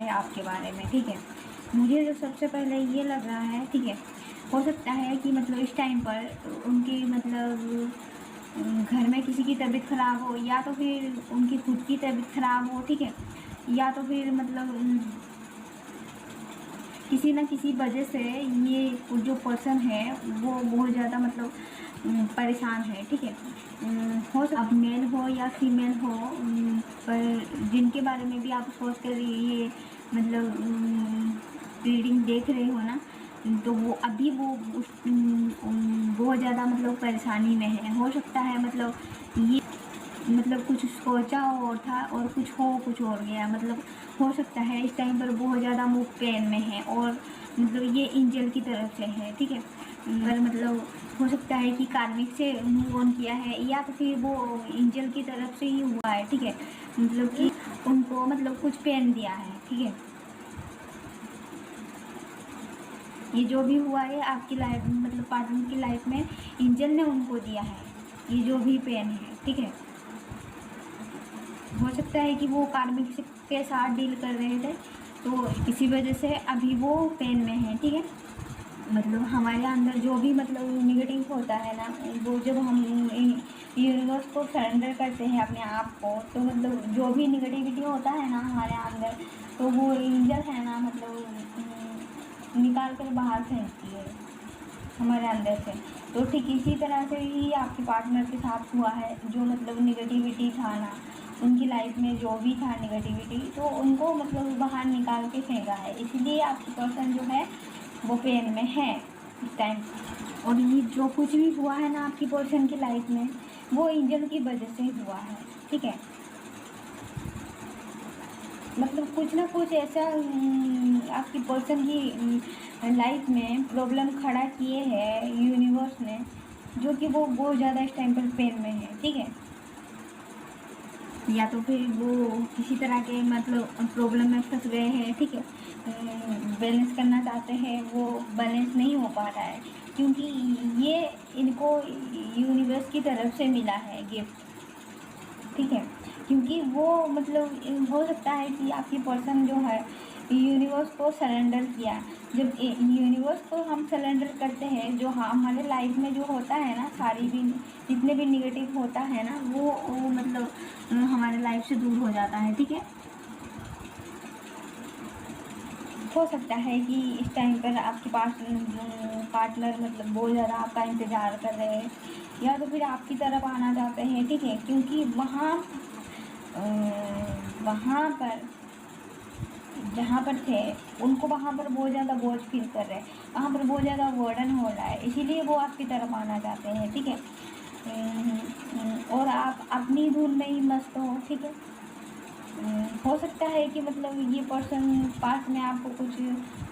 है आपके बारे में, ठीक है। मुझे जो सबसे पहले ये लग रहा है, ठीक है, हो सकता है कि मतलब इस टाइम पर उनकी मतलब घर में किसी की तबीयत ख़राब हो, या तो फिर उनकी खुद की तबीयत ख़राब हो, ठीक है, या तो फिर मतलब किसी न किसी वजह से ये जो पर्सन है वो बहुत ज़्यादा मतलब परेशान है, ठीक है। हो अब मेल हो या फीमेल हो, पर जिनके बारे में भी आप सोच कर ये मतलब रीडिंग देख रहे हो ना, तो वो अभी वो बहुत ज़्यादा मतलब परेशानी में है। हो सकता है मतलब ये मतलब कुछ सोचा और था और कुछ और गया, मतलब हो सकता है इस टाइम पर बहुत ज़्यादा मुँह पेन में है, और मतलब ये एंजल की तरफ से है, ठीक है। पर मतलब हो सकता है कि कार्मिक से मूव ऑन किया है, या तो फिर वो एंजल की तरफ से ही हुआ है, ठीक है। मतलब कि उनको मतलब कुछ पेन दिया है, ठीक है। ये जो भी हुआ है आपकी लाइफ मतलब पार्टनर की लाइफ में एंजल ने उनको दिया है, ये जो भी पेन है, ठीक है। हो सकता है कि वो कार्मिक के साथ डील कर रहे थे, तो इसी वजह से अभी वो पेन में है, ठीक है। मतलब हमारे अंदर जो भी मतलब निगेटिव होता है ना, वो जब हम यूनिवर्स को सरेंडर करते हैं अपने आप को, तो मतलब जो भी निगेटिविटी होता है ना हमारे अंदर, तो वो एंजल है ना मतलब निकाल कर बाहर फेंकती है हमारे अंदर से। तो ठीक इसी तरह से ही आपके पार्टनर के साथ हुआ है, जो मतलब निगेटिविटी था ना उनकी लाइफ में, जो भी था निगेटिविटी, तो उनको मतलब बाहर निकाल के फेंका है। इसलिए आपकी पर्सन जो है वो पेन में है इस टाइम। और ये जो कुछ भी हुआ है ना आपकी पर्सन की लाइफ में, वो एंजल की वजह से हुआ है, ठीक है। मतलब कुछ ना कुछ ऐसा आपकी पर्सन की लाइफ में प्रॉब्लम खड़ा किए है यूनिवर्स ने, जो कि वो बहुत ज़्यादा इस टाइम पर पेन में है, ठीक है। या तो फिर वो किसी तरह के मतलब प्रॉब्लम में फंस गए हैं, ठीक है। बैलेंस करना चाहते हैं, वो बैलेंस नहीं हो पा रहा है, क्योंकि ये इनको यूनिवर्स की तरफ से मिला है गिफ्ट, ठीक है। क्योंकि वो मतलब हो सकता है कि आपकी पर्सन जो है यूनिवर्स को सरेंडर किया। जब यूनिवर्स को हम सरेंडर करते हैं, जो हमारे लाइफ में जो होता है ना, सारी भी जितने भी निगेटिव होता है ना, वो मतलब हमारे लाइफ से दूर हो जाता है, ठीक है। हो सकता है कि इस टाइम पर आपके पास पार्टनर मतलब बहुत ज़्यादा आपका इंतज़ार कर रहे हैं, या तो फिर आपकी तरफ आना चाहते हैं, ठीक है। क्योंकि वहाँ पर जहाँ पर थे उनको वहाँ पर बहुत ज़्यादा बोझ फील कर रहे हैं, वहाँ पर बहुत ज़्यादा बर्डन हो रहा है, इसीलिए वो आपकी तरफ आना चाहते हैं, ठीक है। और आप अपनी धुन में ही मस्त हो, ठीक है। हो सकता है कि मतलब ये पर्सन पास में आपको कुछ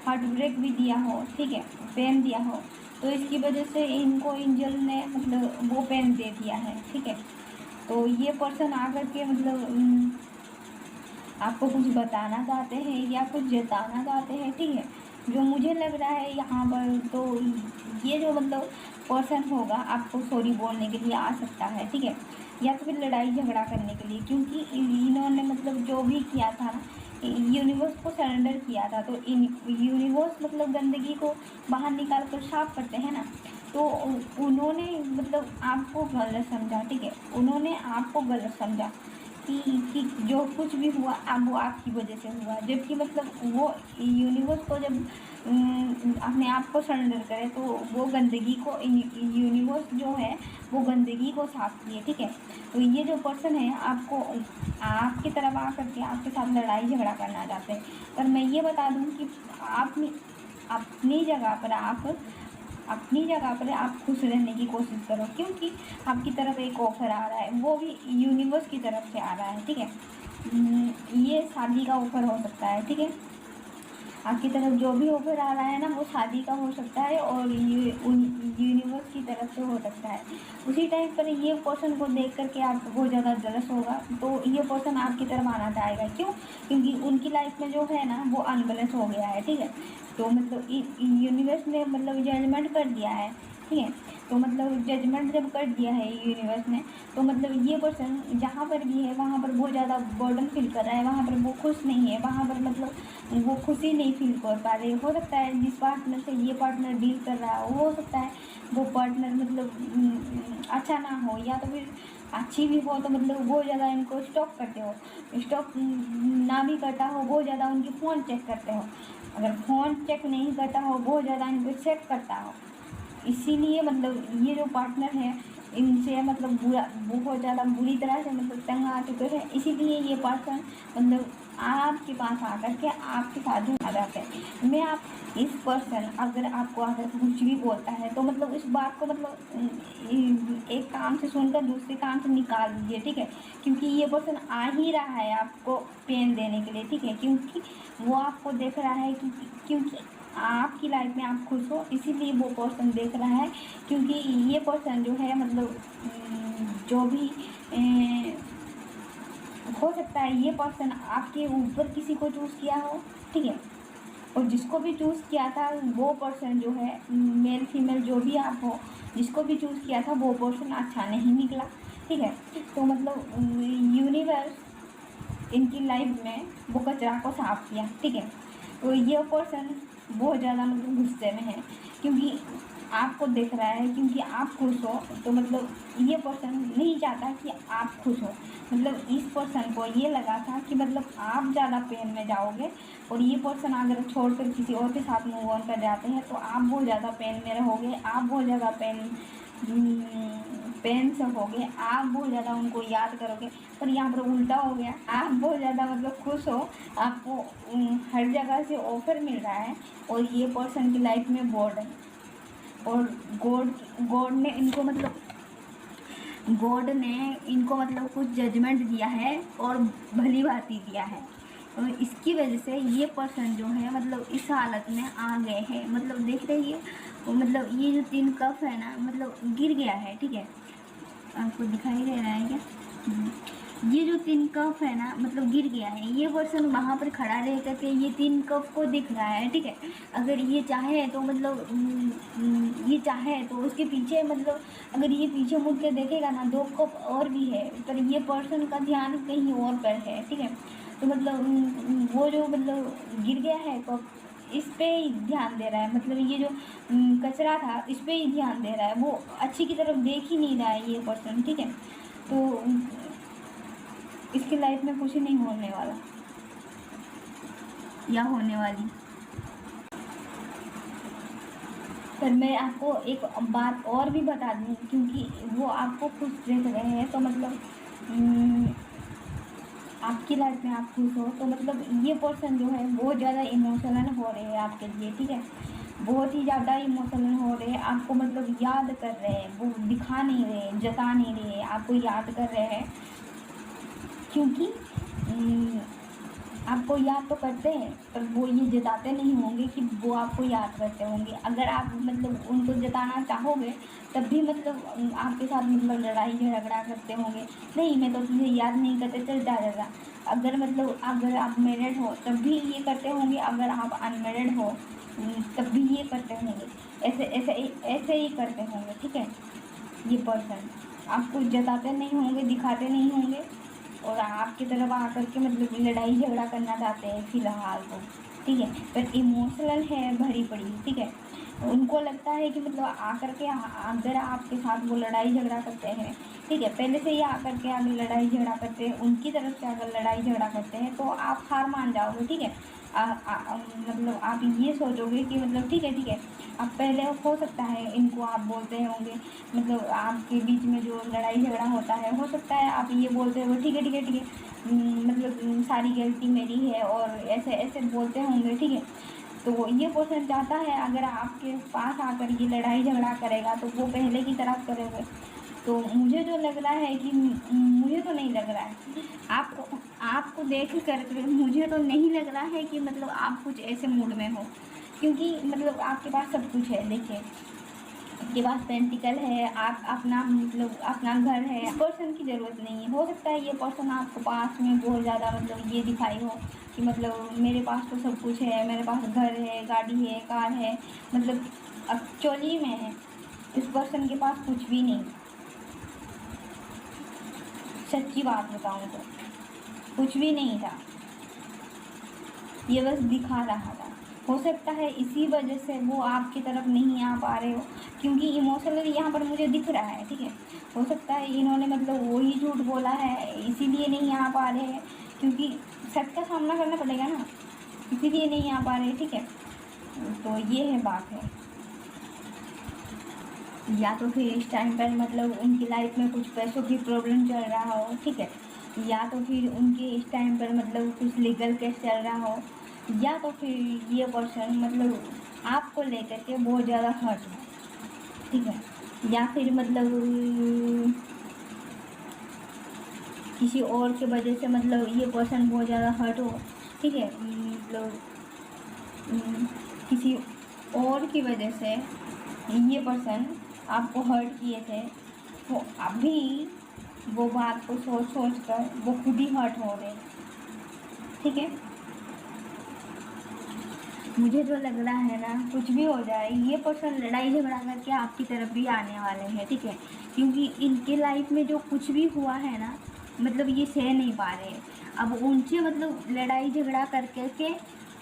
हार्ट ब्रेक भी दिया हो, ठीक है, पेन दिया हो, तो इसकी वजह से इनको एंजल ने मतलब वो पेन दे दिया है, ठीक है। तो ये पर्सन आकर के मतलब आपको कुछ बताना चाहते हैं या कुछ जताना चाहते हैं, ठीक है। जो मुझे लग रहा है यहाँ पर, तो ये जो मतलब पर्सन होगा आपको सॉरी बोलने के लिए आ सकता है, ठीक है, या तो फिर लड़ाई झगड़ा करने के लिए, क्योंकि इन्होंने मतलब जो भी किया था ना, यूनिवर्स को सरेंडर किया था, तो इन यूनिवर्स मतलब गंदगी को बाहर निकाल कर साफ करते हैं ना, तो उन्होंने मतलब आपको गलत समझा, ठीक है। उन्होंने आपको गलत समझा कि जो कुछ भी हुआ अब वो आपकी वजह से हुआ, जबकि मतलब वो यूनिवर्स को जब अपने आप को सरेंडर करे, तो वो गंदगी को यूनिवर्स जो है वो गंदगी को साफ किए, ठीक है। तो ये जो पर्सन है आपको आपकी तरफ आकर के आपके साथ लड़ाई झगड़ा करना चाहते हैं, पर मैं ये बता दूं कि आप अपनी जगह पर आप खुश रहने की कोशिश करो, क्योंकि आपकी तरफ एक ऑफ़र आ रहा है, वो भी यूनिवर्स की तरफ से आ रहा है, ठीक है। ये शादी का ऑफ़र हो सकता है, ठीक है। आपकी तरफ जो भी ऑफ़र आ रहा है ना, वो शादी का हो सकता है, और ये यूनिवर्स की तरफ से हो सकता है। उसी टाइम पर ये पर्सन को देख कर के आपको बहुत ज़्यादा जलस होगा, तो ये पर्सन आपकी तरफ आना चाहेगा, क्यों? क्योंकि उनकी लाइफ में जो है ना वो अनबैलेंस हो गया है, ठीक है। तो मतलब यूनिवर्स ने मतलब जजमेंट कर दिया है, ठीक है। तो मतलब जजमेंट जब कर दिया है यूनिवर्स ने, तो मतलब ये पर्सन जहाँ पर भी है वहाँ पर बहुत ज़्यादा बर्डन फील कर रहा है, वहाँ पर वो खुश नहीं है, वहाँ पर मतलब वो खुशी नहीं फील कर पा रहे। हो सकता है जिस पार्टनर से ये पार्टनर डील कर रहा है, हो सकता है वो पार्टनर मतलब अच्छा ना हो, या तो फिर अच्छी भी हो तो मतलब बहुत ज़्यादा इनको स्टॉक करते हो, स्टॉक ना भी करता हो, बहुत ज़्यादा उनकी फ़ोन चेक करते हो। अगर फ़ोन चेक नहीं करता हो, बहुत ज़्यादा इनको चेक करता हो। इसीलिए मतलब ये जो पार्टनर है इनसे मतलब बुरा, बहुत ज़्यादा बुरी तरह से मतलब तंग आ चुके हैं। इसीलिए ये पर्सन मतलब आपके पास आकर के आपके साथ आ जाते हैं। मैं आप इस पर्सन अगर आपको आकर कुछ भी बोलता है तो मतलब इस बात को मतलब एक कान से सुनकर दूसरे कान से निकाल दीजिए, ठीक है। क्योंकि ये पर्सन आ ही रहा है आपको पेन देने के लिए, ठीक है। क्योंकि वो आपको देख रहा है क्योंकि आपकी लाइफ में आप खुश हो, इसीलिए वो पर्सन देख रहा है। क्योंकि ये पर्सन जो है मतलब जो भी हो सकता है ये पर्सन आपके ऊपर किसी को चूज़ किया हो, ठीक है। और जिसको भी चूज़ किया था वो पर्सन जो है मेल फीमेल जो भी आप हो, जिसको भी चूज़ किया था वो पर्सन अच्छा नहीं निकला, ठीक है। तो मतलब यूनिवर्स इनकी लाइफ में वो कचरा को साफ किया, ठीक है। तो ये पर्सन बहुत ज़्यादा मतलब गुस्से में है क्योंकि आपको देख रहा है, क्योंकि आप खुश हो। तो मतलब ये पर्सन नहीं चाहता कि आप खुश हो। मतलब इस पर्सन को ये लगा था कि मतलब आप ज़्यादा पेन में जाओगे, और ये पर्सन अगर छोड़कर किसी और के साथ मूव ऑन कर जाते हैं तो आप बहुत ज़्यादा पेन में रहोगे, आप बहुत ज़्यादा पेन से होगे, आप बहुत ज़्यादा उनको याद करोगे। पर यहाँ पर उल्टा हो गया, आप बहुत ज़्यादा मतलब खुश हो, आपको हर जगह से ऑफर मिल रहा है, और ये पर्सन की लाइफ में बोर्ड है। और गॉड गॉड ने इनको मतलब गॉड ने इनको मतलब कुछ जजमेंट दिया है और भली भांति दिया है। और इसकी वजह से ये पर्सन जो है मतलब इस हालत में आ गए हैं। मतलब देख रही है मतलब ये जो 3 कप है ना मतलब गिर गया है, ठीक है। आपको दिखाई दे रहा है क्या? ये जो 3 कप है ना मतलब गिर गया है। ये पर्सन वहाँ पर खड़ा रह करके ये 3 कप को दिख रहा है, ठीक है। अगर ये चाहे तो मतलब ये चाहे तो उसके पीछे मतलब अगर ये पीछे मुड़ के देखेगा ना 2 कप और भी है, पर ये पर्सन का ध्यान कहीं और पर है, ठीक है। तो मतलब वो जो मतलब गिर गया है कप, इस पे ही ध्यान दे रहा है। मतलब ये जो कचरा था इस पे ही ध्यान दे रहा है, वो अच्छी की तरफ देख ही नहीं रहा है ये पर्सन, ठीक है। तो इसकी लाइफ में कुछ नहीं होने वाला या होने वाली। पर मैं आपको एक बात और भी बता दूँ, क्योंकि वो आपको खुश देख रहे हैं तो मतलब आपकी लाइफ में आप खुश हो, तो मतलब ये पर्सन जो है बहुत ज़्यादा इमोशनल हो रहे हैं आपके लिए, ठीक है। बहुत ही ज़्यादा इमोशनल हो रहे हैं, आपको मतलब याद कर रहे हैं, वो दिखा नहीं रहे, जता नहीं रहे, आपको याद कर रहे हैं। क्योंकि आपको याद तो करते हैं पर वो ये जताते नहीं होंगे कि वो आपको याद करते होंगे। अगर आप मतलब उनको जताना चाहोगे तब भी मतलब आपके साथ मतलब लड़ाई झगड़ा करते होंगे, नहीं मैं तो तुझे याद नहीं करते, चल जा जा। अगर मतलब अगर आप मैरिड हो तब भी ये करते होंगे, अगर आप अनमेरिड हो तब भी ये करते होंगे। ऐसे ऐसे ऐसे ही करते होंगे, ठीक है। ये पर्सन आपको जताते नहीं होंगे, दिखाते नहीं होंगे, और आपकी तरफ आकर के मतलब लड़ाई झगड़ा करना चाहते हैं फ़िलहाल तो, ठीक है। पर इमोशनल है भरी पड़ी, ठीक है। उनको लगता है कि मतलब आकर के अगर आपके साथ वो लड़ाई झगड़ा करते हैं, ठीक है, पहले से ही आकर के अगर लड़ाई झगड़ा करते हैं, उनकी तरफ से अगर लड़ाई झगड़ा करते हैं तो आप हार मान जाओगे, ठीक है। मतलब आप ये सोचोगे कि मतलब ठीक है। अब पहले हो सकता है इनको आप बोलते होंगे, मतलब आपके बीच में जो लड़ाई झगड़ा होता है, हो सकता है आप ये बोलते हो ठीक है ठीक है ठीक है, मतलब सारी गलती मेरी है, और ऐसे ऐसे बोलते होंगे, ठीक है। तो ये पर्सन चाहता है अगर आपके पास आकर ये लड़ाई झगड़ा करेगा तो वो पहले की तरह करोगे। तो मुझे जो लग रहा है कि मुझे तो नहीं लग रहा है, आपको आपको देख कर मुझे तो नहीं लग रहा है कि मतलब आप कुछ ऐसे मूड में हो। क्योंकि मतलब आपके पास सब कुछ है, देखिए आपके पास पेंटिकल है, आप अपना मतलब अपना घर है, इस पर्सन की ज़रूरत नहीं है। हो सकता है ये पर्सन आपको पास में बहुत ज़्यादा मतलब ये दिखाई हो कि मतलब मेरे पास तो सब कुछ है, मेरे पास घर है, गाड़ी है, कार है, मतलब एक्चुअली में है इस पर्सन के पास कुछ भी नहीं। सच्ची बात बताऊँ तो कुछ भी नहीं था। ये बस दिखा रहा था। हो सकता है इसी वजह से वो आपकी तरफ नहीं आ पा रहे हो, क्योंकि इमोशनली यहाँ पर मुझे दिख रहा है, ठीक है। हो सकता है इन्होंने मतलब वही झूठ बोला है, इसीलिए नहीं आ पा रहे हैं, क्योंकि सच का सामना करना पड़ेगा ना, इसीलिए नहीं आ पा रहे, ठीक है। तो ये है बात है। या तो फिर इस टाइम पर मतलब उनकी लाइफ में कुछ पैसों की प्रॉब्लम चल रहा हो, ठीक है। या तो फिर उनके इस टाइम पर मतलब कुछ लीगल केस चल रहा हो, या तो फिर ये पर्सन मतलब आपको लेकर के बहुत ज़्यादा हर्ट है, ठीक है। या फिर मतलब किसी और के वजह से मतलब ये पर्सन बहुत ज़्यादा हर्ट हो, ठीक है। मतलब किसी और की वजह से ये पर्सन आपको हर्ट किए थे, तो अभी वो बात को सोच सोच कर वो खुद ही हर्ट हो रहे, ठीक है। मुझे तो लग रहा है ना, कुछ भी हो जाए ये पर्सन लड़ाई झगड़ा करके आपकी तरफ भी आने वाले हैं, ठीक है। क्योंकि इनके लाइफ में जो कुछ भी हुआ है ना, मतलब ये सह नहीं पा रहे। अब उनसे मतलब लड़ाई झगड़ा करके के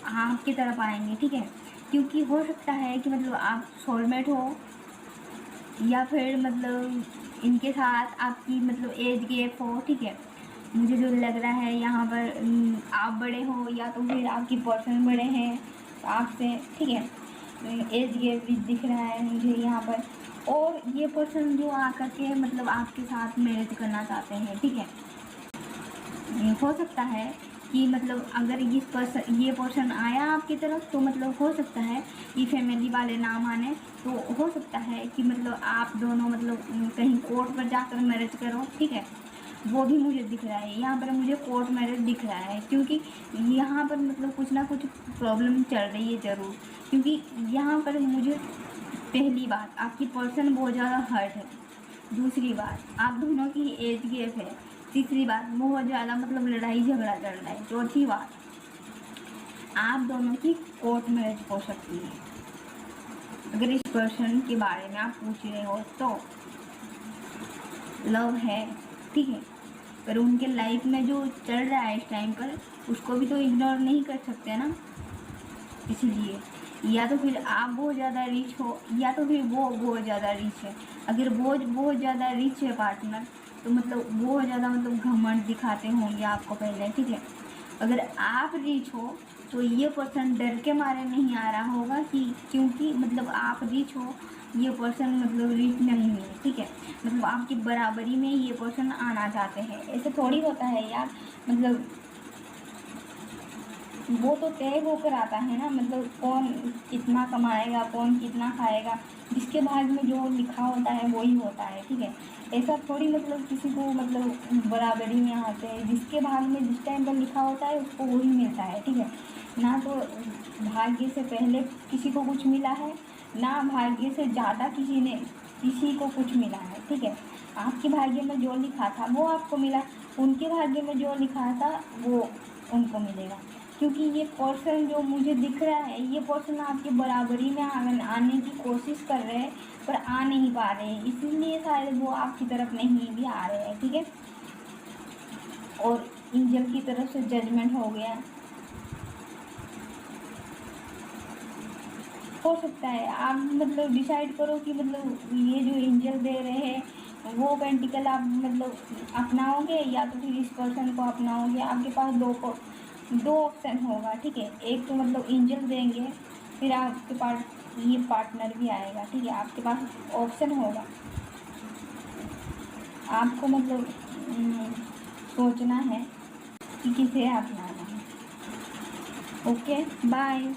आपकी तरफ आएंगे, ठीक है। क्योंकि हो सकता है कि मतलब आप सोलमेट हो, या फिर मतलब इनके साथ आपकी मतलब एज गैप हो, ठीक है। मुझे जो लग रहा है यहाँ पर आप बड़े हो, या तो फिर आपकी पर्सन बड़े हैं आपसे, ठीक है। एज गैप भी दिख रहा है मुझे यहाँ पर। और ये पर्सन जो आकर के मतलब आपके साथ मैरिज करना चाहते हैं, ठीक है। हो सकता है कि मतलब अगर ये पर्सन आया आपकी तरफ, तो मतलब हो सकता है ये फैमिली वाले ना माने, तो हो सकता है कि मतलब आप दोनों मतलब कहीं कोर्ट पर जाकर मैरिज करो, ठीक है। वो भी मुझे दिख रहा है यहाँ पर, मुझे कोर्ट मैरिज दिख रहा है, क्योंकि यहाँ पर मतलब कुछ ना कुछ प्रॉब्लम चल रही है ज़रूर। क्योंकि यहाँ पर मुझे पहली बात आपकी पर्सन बहुत ज़्यादा हर्ट है, दूसरी बात आप दोनों की एज गैप है, तीसरी बात बहुत ज़्यादा मतलब लड़ाई झगड़ा चल रहा है, चौथी बात आप दोनों की कोर्ट मैरिज हो सकती है। अगर इस पर्सन के बारे में आप पूछ रहे हो तो लव है, ठीक है। पर उनके लाइफ में जो चल रहा है इस टाइम पर, उसको भी तो इग्नोर नहीं कर सकते ना। इसीलिए या तो फिर आप बहुत ज़्यादा रिच हो, या तो फिर वो बहुत ज़्यादा रिच है। अगर वो बहुत ज़्यादा रिच है पार्टनर, तो मतलब बहुत ज़्यादा मतलब घमंड दिखाते होंगे आपको पहले, ठीक है। अगर आप रिच हो तो ये पर्सन डर के मारे नहीं आ रहा होगा, कि क्योंकि मतलब आप रिच हो, ये पर्सन मतलब रिच नहीं है, ठीक है। मतलब आपकी बराबरी में ये पर्सन आना चाहते हैं। ऐसे थोड़ी होता है यार, मतलब वो तो तय होकर आता है ना, मतलब कौन कितना कमाएगा, कौन कितना खाएगा, जिसके भाग में जो लिखा होता है वही होता है, ठीक है। ऐसा थोड़ी मतलब किसी को मतलब बराबरी में आते हैं, जिसके भाग में जिस टाइम पर लिखा होता है उसको वही मिलता है, ठीक है। ना तो भाग्य से पहले किसी को कुछ मिला है, ना भाग्य से ज़्यादा किसी को कुछ मिला है, ठीक है। आपके भाग्य में जो लिखा था वो आपको मिला, उनके भाग्य में जो लिखा था वो उनको मिलेगा। क्योंकि ये पर्सन जो मुझे दिख रहा है, ये पर्सन आपकी बराबरी में आने की कोशिश कर रहे हैं, पर आ नहीं पा रहे हैं, इसीलिए शायद वो आपकी तरफ नहीं भी आ रहे हैं, ठीक है। और एंजल की तरफ से जजमेंट हो गया, हो सकता है आप मतलब डिसाइड करो कि मतलब ये जो एंजल दे रहे हैं वो पेंटिकल आप मतलब अपनाओगे, या तो फिर इस पर्सन को अपनाओगे। आपके पास दो ऑप्शन होगा, ठीक है। एक तो मतलब एंजल देंगे, फिर आपके पास ये पार्टनर भी आएगा, ठीक है। आपके पास ऑप्शन होगा, आपको मतलब सोचना है कि किसे अपनाना है। Okay, bye.